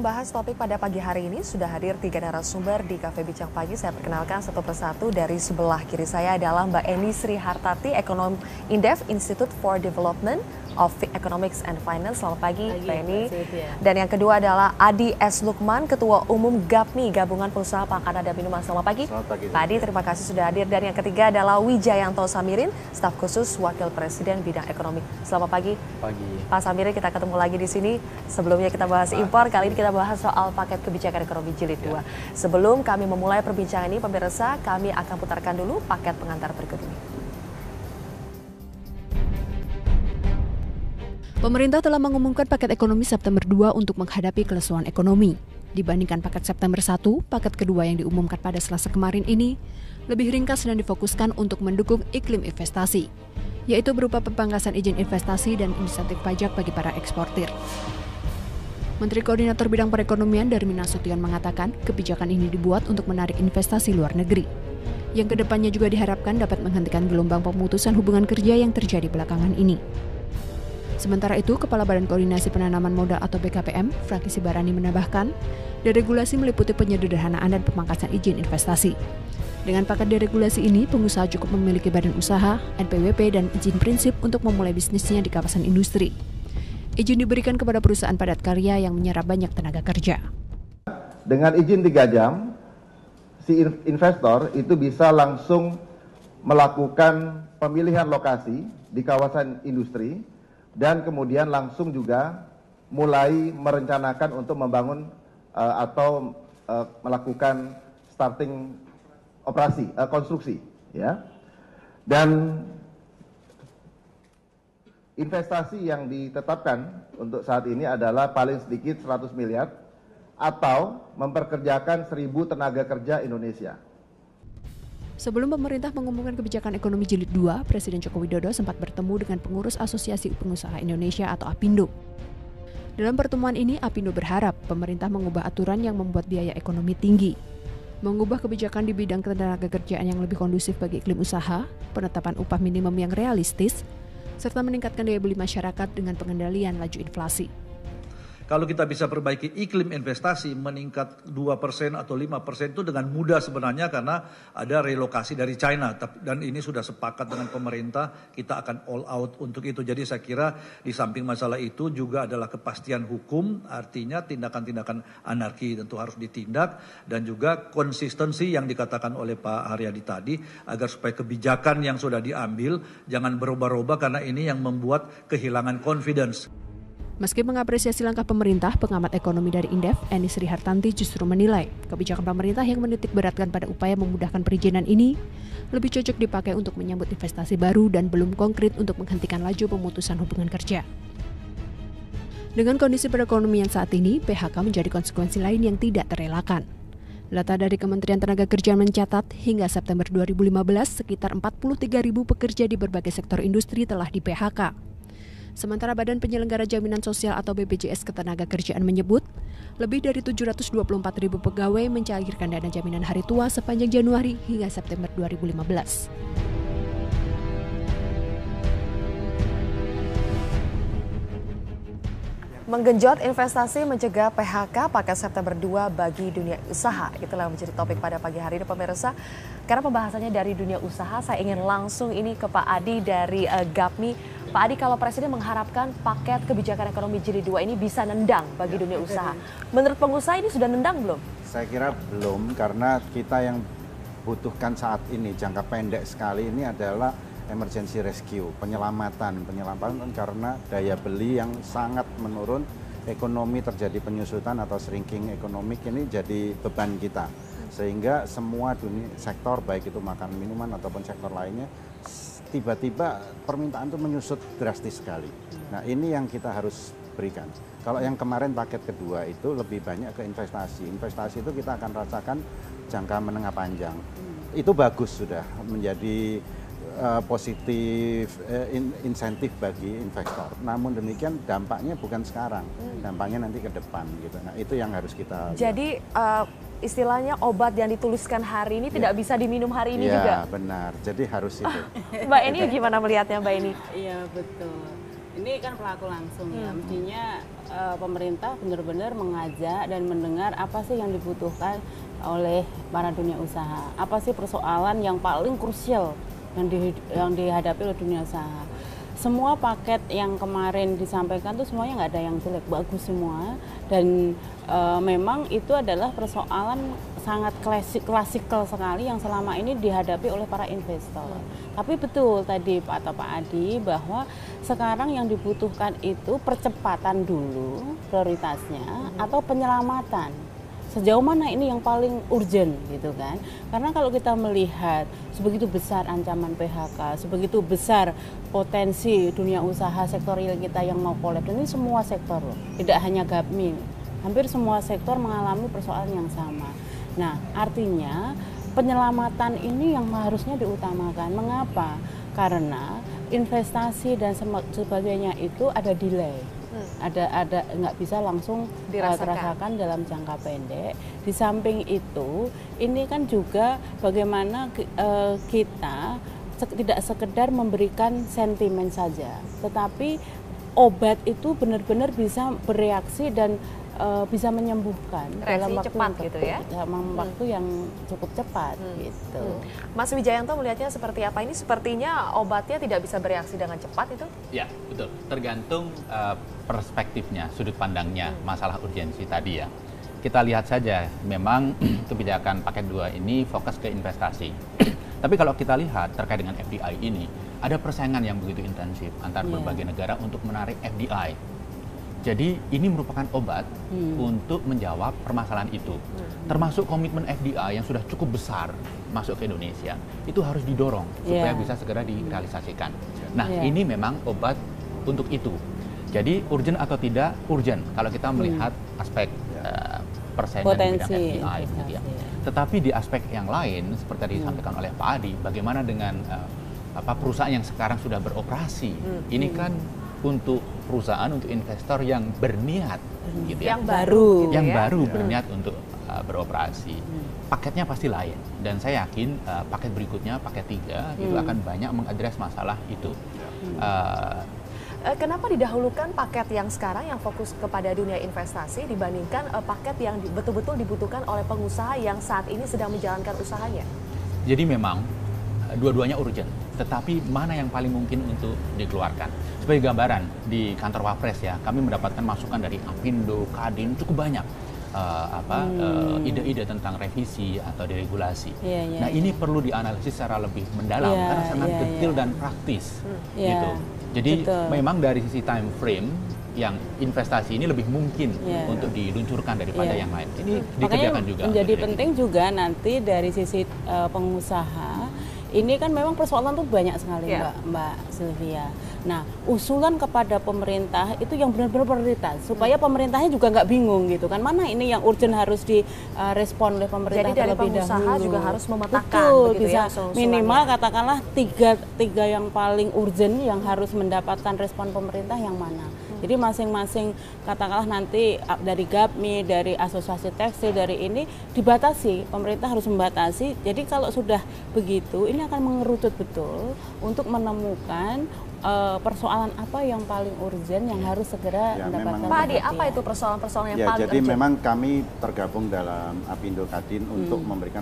membahas topik pada pagi hari ini sudah hadir 3 narasumber di Cafe Bincang Pagi. Saya perkenalkan satu persatu. Dari sebelah kiri saya adalah Mbak Eni Sri Hartati, ekonom Indef Institute for Development of Economics and Finance. Selamat pagi, Mbak Eni. Dan yang kedua adalah Adi S. Lukman, Ketua Umum GAPMI, Gabungan Pengusaha Makanan dan Minuman. Selamat pagi. Selamat pagi. Pak Adi, terima kasih sudah hadir. Dan yang ketiga adalah Wijayanto Samirin, Staf Khusus Wakil Presiden Bidang Ekonomi. Selamat pagi. Pagi. Pak Samirin, kita ketemu lagi di sini. Sebelumnya kita bahas impor, kali ini kita bahas soal paket kebijakan ekonomi jilid 2. Sebelum kami memulai perbincangan ini, pemirsa, kami akan putarkan dulu paket pengantar berikut ini. Pemerintah telah mengumumkan paket ekonomi September 2 untuk menghadapi kelesuan ekonomi. Dibandingkan paket September 1, paket kedua yang diumumkan pada Selasa kemarin ini lebih ringkas dan difokuskan untuk mendukung iklim investasi, yaitu berupa pemangkasan izin investasi dan insentif pajak bagi para eksportir. Menteri Koordinator Bidang Perekonomian Darmin Nasution mengatakan kebijakan ini dibuat untuk menarik investasi luar negeri, yang kedepannya juga diharapkan dapat menghentikan gelombang pemutusan hubungan kerja yang terjadi belakangan ini. Sementara itu, Kepala Badan Koordinasi Penanaman Modal atau BKPM, Franky Sibarani menambahkan, deregulasi meliputi penyederhanaan dan pemangkasan izin investasi. Dengan paket deregulasi ini, pengusaha cukup memiliki badan usaha, NPWP, dan izin prinsip untuk memulai bisnisnya di kawasan industri. Izin diberikan kepada perusahaan padat karya yang menyerap banyak tenaga kerja. Dengan izin 3 jam, si investor itu bisa langsung melakukan pemilihan lokasi di kawasan industri, dan kemudian langsung juga mulai merencanakan untuk membangun atau melakukan starting operasi, konstruksi, ya. Dan investasi yang ditetapkan untuk saat ini adalah paling sedikit 100 miliar atau memperkerjakan 1.000 tenaga kerja Indonesia. Sebelum pemerintah mengumumkan kebijakan ekonomi jilid 2, Presiden Joko Widodo sempat bertemu dengan pengurus Asosiasi Pengusaha Indonesia atau APindo. Dalam pertemuan ini, APindo berharap pemerintah mengubah aturan yang membuat biaya ekonomi tinggi, mengubah kebijakan di bidang ketenaga kerjaan yang lebih kondusif bagi iklim usaha, penetapan upah minimum yang realistis, serta meningkatkan daya beli masyarakat dengan pengendalian laju inflasi. Kalau kita bisa perbaiki iklim investasi meningkat 2% atau 5% itu dengan mudah sebenarnya karena ada relokasi dari China. Dan ini sudah sepakat dengan pemerintah, kita akan all out untuk itu. Jadi saya kira di samping masalah itu juga adalah kepastian hukum, artinya tindakan-tindakan anarki tentu harus ditindak. Dan juga konsistensi yang dikatakan oleh Pak Haryadi tadi, agar supaya kebijakan yang sudah diambil jangan berubah-ubah karena ini yang membuat kehilangan confidence. Meski mengapresiasi langkah pemerintah, pengamat ekonomi dari Indef, Eni Sri Hartati justru menilai kebijakan pemerintah yang menitik beratkan pada upaya memudahkan perizinan ini lebih cocok dipakai untuk menyambut investasi baru dan belum konkret untuk menghentikan laju pemutusan hubungan kerja. Dengan kondisi perekonomian saat ini, PHK menjadi konsekuensi lain yang tidak terelakkan. Data dari Kementerian Tenaga Kerjaan mencatat hingga September 2015 sekitar 43.000 pekerja di berbagai sektor industri telah di-PHK. Sementara Badan Penyelenggara Jaminan Sosial atau BPJS Ketenagakerjaan menyebut, lebih dari 724.000 pegawai mencairkan dana jaminan hari tua sepanjang Januari hingga September 2015. Menggenjot investasi mencegah PHK paket September 2 bagi dunia usaha. Itulah yang menjadi topik pada pagi hari ini, pemirsa. Karena pembahasannya dari dunia usaha, saya ingin langsung ini ke Pak Adi dari GAPMI. Pak Adi, kalau Presiden mengharapkan paket kebijakan ekonomi jilid 2 ini bisa nendang bagi dunia usaha. Menurut pengusaha ini sudah nendang belum? Saya kira belum, karena kita yang butuhkan saat ini, jangka pendek sekali ini adalah emergency rescue, penyelamatan karena daya beli yang sangat menurun, ekonomi terjadi penyusutan atau shrinking ekonomi ini jadi beban kita. Sehingga semua dunia sektor, baik itu makanan minuman ataupun sektor lainnya, tiba-tiba permintaan itu menyusut drastis sekali. Nah, ini yang kita harus berikan. Kalau yang kemarin paket kedua itu lebih banyak ke investasi. Investasi itu kita akan rasakan jangka menengah panjang. Itu bagus sudah menjadi positif insentif bagi investor. Namun demikian dampaknya bukan sekarang, dampaknya nanti ke depan gitu. Nah, itu yang harus kita. Jadi istilahnya obat yang dituliskan hari ini tidak bisa diminum hari ini juga. Iya, benar. Jadi harus itu. Mbak Eni gimana melihatnya, Mbak Eni? Iya, betul. Ini kan pelaku langsung ya, mestinya pemerintah benar-benar mengajak dan mendengar apa sih yang dibutuhkan oleh para dunia usaha. Apa sih persoalan yang paling krusial yang dihadapi oleh dunia usaha. Semua paket yang kemarin disampaikan tuh semuanya nggak ada yang jelek, bagus semua. Dan memang itu adalah persoalan sangat klasikal sekali yang selama ini dihadapi oleh para investor. Tapi betul tadi Pak Adi bahwa sekarang yang dibutuhkan itu percepatan dulu prioritasnya atau penyelamatan. Sejauh mana ini yang paling urgent gitu kan? Karena kalau kita melihat sebegitu besar ancaman PHK, sebegitu besar potensi dunia usaha sektor real kita yang mau kolaps, ini semua sektor loh, tidak hanya Gapmi, hampir semua sektor mengalami persoalan yang sama. Nah, artinya penyelamatan ini yang harusnya diutamakan. Mengapa? Karena investasi dan sebagainya itu ada delay. Ada nggak bisa langsung dirasakan dalam jangka pendek. Di samping itu, ini kan juga bagaimana kita tidak sekedar memberikan sentimen saja, tetapi obat itu benar-benar bisa bereaksi dan bisa menyembuhkan dalam waktu cepat gitu ya, dalam waktu yang cukup cepat gitu. Mas Wijayanto melihatnya seperti apa? Ini sepertinya obatnya tidak bisa bereaksi dengan cepat itu? Ya, betul. Tergantung perspektifnya, sudut pandangnya, masalah urgensi tadi ya. Kita lihat saja, memang kebijakan paket 2 ini fokus ke investasi. Tapi kalau kita lihat terkait dengan FDI ini, ada persaingan yang begitu intensif antar berbagai negara untuk menarik FDI. Jadi ini merupakan obat untuk menjawab permasalahan itu. Termasuk komitmen FDI yang sudah cukup besar masuk ke Indonesia, itu harus didorong supaya bisa segera direalisasikan. Nah, ini memang obat untuk itu. Jadi urgent atau tidak? Urgent kalau kita melihat aspek persaingan di bidang FDI. Gitu ya. Tetapi di aspek yang lain, seperti tadi disampaikan oleh Pak Adi, bagaimana dengan perusahaan yang sekarang sudah beroperasi? Ini kan untuk perusahaan, untuk investor yang berniat, gitu ya, yang baru, yang baru berniat untuk beroperasi. Paketnya pasti lain, dan saya yakin paket berikutnya, paket 3 itu akan banyak mengadres masalah itu. Kenapa didahulukan paket yang sekarang yang fokus kepada dunia investasi dibandingkan paket yang betul-betul dibutuhkan oleh pengusaha yang saat ini sedang menjalankan usahanya? Jadi memang dua-duanya urgent, tetapi mana yang paling mungkin untuk dikeluarkan? Sebagai gambaran, di kantor Wapres ya, kami mendapatkan masukan dari Apindo, Kadin, cukup banyak ide-ide tentang revisi atau deregulasi. Nah, ini perlu dianalisis secara lebih mendalam karena sangat detail dan praktis, gitu. Jadi memang dari sisi time frame yang investasi ini lebih mungkin untuk diluncurkan daripada yang lain. Ini dikerjakan juga. Menjadi penting juga nanti dari sisi pengusaha. Ini kan memang persoalan tuh banyak sekali Mbak Sylvia. Nah, usulan kepada pemerintah itu yang benar-benar prioritas supaya pemerintahnya juga nggak bingung gitu kan, mana ini yang urgent harus direspon oleh pemerintah. Jadi dari pengusaha juga harus memetakan bisa minimal katakanlah tiga yang paling urgent yang harus mendapatkan respon pemerintah yang mana. Jadi masing-masing katakanlah nanti dari Gapmi, dari Asosiasi Tekstil, dari ini dibatasi, pemerintah harus membatasi. Jadi kalau sudah begitu, ini akan mengerucut betul untuk menemukan persoalan apa yang paling urgent yang harus segera mendapatkan. Pak Adi, apa itu persoalan-persoalan yang paling jadi urgent? memang kami tergabung dalam Apindo Kadin untuk memberikan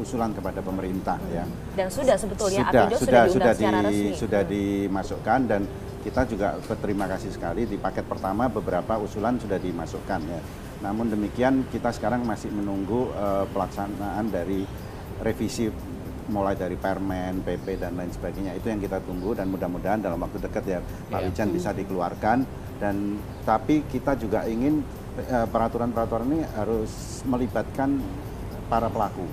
usulan kepada pemerintah ya. Dan sudah sebetulnya Apindo sudah diundang secara resmi. Sudah dimasukkan, dan kita juga berterima kasih sekali di paket pertama beberapa usulan sudah dimasukkan ya. Namun demikian kita sekarang masih menunggu pelaksanaan dari revisi mulai dari Permen, PP dan lain sebagainya. Itu yang kita tunggu, dan mudah-mudahan dalam waktu dekat ya Pak Wijan bisa dikeluarkan. Dan tapi kita juga ingin peraturan-peraturan ini harus melibatkan para pelaku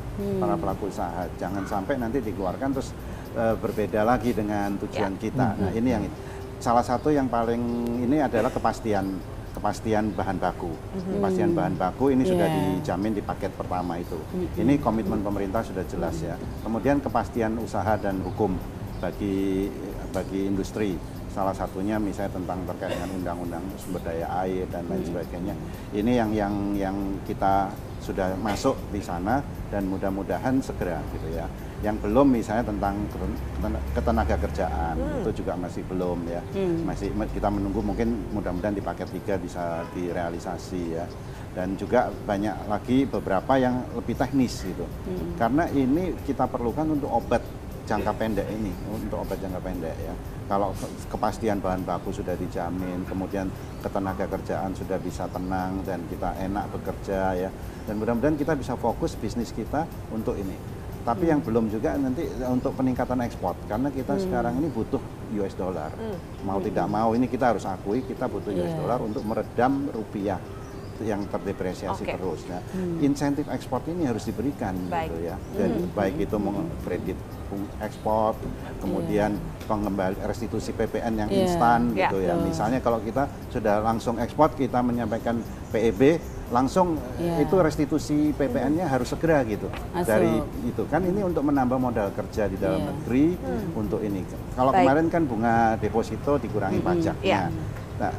usaha. Jangan sampai nanti dikeluarkan terus berbeda lagi dengan tujuan kita. Nah, ini yang salah satu yang paling ini adalah kepastian bahan baku. Kepastian bahan baku ini sudah dijamin di paket pertama itu. Ini komitmen pemerintah sudah jelas ya. Kemudian kepastian usaha dan hukum bagi industri. Salah satunya misalnya tentang terkait dengan undang-undang sumber daya air dan lain sebagainya. Ini yang kita sudah masuk di sana, dan mudah-mudahan segera gitu ya. Yang belum misalnya tentang ketenaga kerjaan itu juga masih belum ya. Masih kita menunggu, mungkin mudah-mudahan di paket 3 bisa direalisasi ya. Dan juga banyak lagi beberapa yang lebih teknis gitu. Karena ini kita perlukan untuk obat jangka pendek ini, untuk obat jangka pendek ya. Kalau kepastian bahan baku sudah dijamin, kemudian ketenaga kerjaan sudah bisa tenang dan kita enak bekerja ya. Dan mudah-mudahan kita bisa fokus bisnis kita untuk ini. Tapi yang belum juga nanti untuk peningkatan ekspor, karena kita sekarang ini butuh US dollar. Mau tidak mau ini kita harus akui, kita butuh US dollar untuk meredam rupiah yang terdepresiasi terus. Nah, insentif ekspor ini harus diberikan gitu ya. Dan baik itu kredit ekspor, kemudian pengembali restitusi PPN yang instan gitu ya. Misalnya kalau kita sudah langsung ekspor, kita menyampaikan PEB, langsung itu restitusi PPN-nya harus segera gitu. Dari itu kan ini untuk menambah modal kerja di dalam negeri untuk ini. Kalau kemarin kan bunga deposito dikurangi pajaknya. Nah,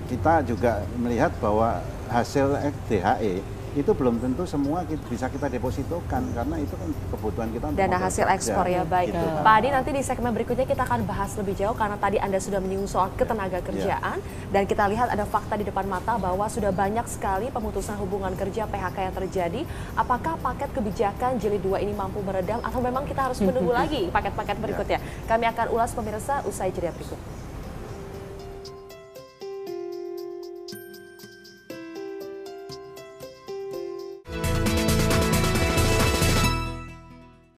kita juga melihat bahwa hasil DHE itu belum tentu semua bisa kita depositokan, karena itu kan kebutuhan kita untuk dana hasil ekspor ya. Baik, gitu. Pak Adi, nanti di segmen berikutnya kita akan bahas lebih jauh, karena tadi Anda sudah menyinggung soal ketenaga kerjaan dan kita lihat ada fakta di depan mata bahwa sudah banyak sekali pemutusan hubungan kerja PHK yang terjadi. Apakah paket kebijakan jilid 2 ini mampu meredam atau memang kita harus menunggu lagi paket-paket berikutnya? Kami akan ulas pemirsa usai jeda berikut.